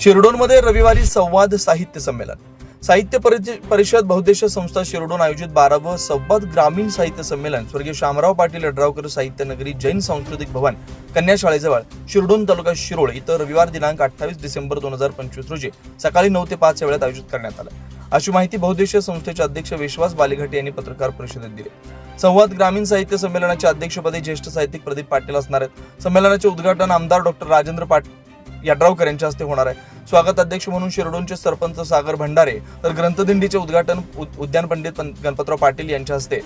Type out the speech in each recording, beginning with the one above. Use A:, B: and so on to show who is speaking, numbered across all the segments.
A: शिरडोनमध्ये रविवारी संवाद साहित्य संमेलन. साहित्य परिषद बहुद्देशीय संस्था शिरडोन आयोजित 12वे संवाद ग्रामीण साहित्य संमेलन स्वर्गीय शामराव पाटील यड्रावकर साहित्य नगरी जैन सांस्कृतिक भवन कन्या शाळेजवळ शिरडोन तालुका शिरोळ इथं रविवार दिनांक 28 डिसेंबर 2025 रोजी सकाळी 9 ते 5 या वेळेत आयोजित करण्यात आलं. अशी माहिती बहुद्देशीय संस्थेचे अध्यक्ष विश्वास बालेघाटे यांनी पत्रकार परिषदेत दिली. संवाद ग्रामीण साहित्य संमेलनाच्या अध्यक्षपदी ज्येष्ठ साहित्यिक प्रदीप पाटील असणार आहेत. संमेलनाचे उद्घाटन आमदार डॉक्टर राजेंद्र यड्रावकर यांच्या हस्ते होणार आहे. स्वागत अध्यक्ष म्हणून शिरडोनचे सरपंच सागर भंडारे तर ग्रंथदिंडीचे उद्घाटन उद्यान पंडित गणपतराव पाटील यांच्या हस्ते,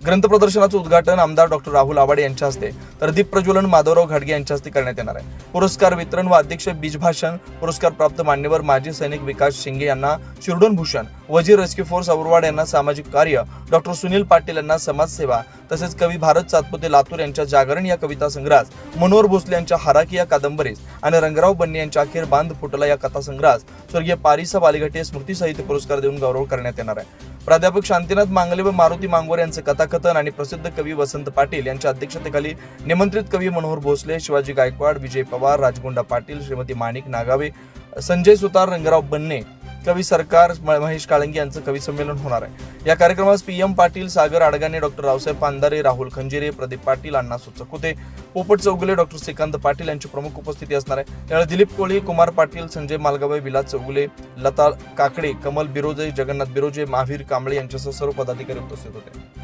A: ग्रंथ प्रदर्शनाचं उद्घाटन आमदार डॉक्टर राहुल आवाडे यांच्या हस्ते तर दीप प्रज्वलन माधवराव घाडगे यांच्या हस्ते करण्यात येणार आहे. पुरस्कार वितरण व अध्यक्ष बीजभाषण. पुरस्कार प्राप्त मान्यवर माजी सैनिक विकास शिंगे यांना शिरडोन भूषण, वजीर रेस्क्यू फोर्स औरवाड यांना सामाजिक कार्य, डॉक्टर सुनील पाटील यांना समाजसेवा, तसेच कवी भारत सातपुते लातूर यांच्या जागरण या कविता संग्रहास, मनोहर भोसले यांच्या हराकी या कादंबरीस आणि रंगराव बन्ने यांच्या अखेर बांध फुटला या कथा संग्रहास स्वर्गीय पारिसा बालेघाटे स्मृती साहित्य पुरस्कार देऊन गौरव करण्यात येणार आहे. प्राध्यापक शांतीनाथ मांगले व मारुती मांगोर यांचे कथाकथन आणि प्रसिद्ध कवी वसंत पाटील यांच्या अध्यक्षतेखाली निमंत्रित कवी मनोहर भोसले, शिवाजी गायकवाड, विजय पवार, राजगोंडा पाटील, श्रीमती माणिक नागावे, संजय सुतार, रंगराव बन्ने, कवी सरकार, महेश काळंगी यांचं कवी संमेलन होणार आहे. या कार्यक्रमास PM पाटील, सागर आडगाणे, डॉक्टर रावसाहेब पांधारे, राहुल खंजिरे, प्रदीप पाटील, अण्णा चकुते, पोपट चौगुले, डॉक्टर श्रीकांत पाटील यांची प्रमुख उपस्थिती असणार आहे. यावेळी दिलीप कोळी, कुमार पाटील, संजय मालगावे, विलास चौगुले, लता काकडे, कमल बिरोजे, जगन्नाथ बिरोजे, महावीर कांबळे यांच्यासह सर्व पदाधिकारी उपस्थित होते.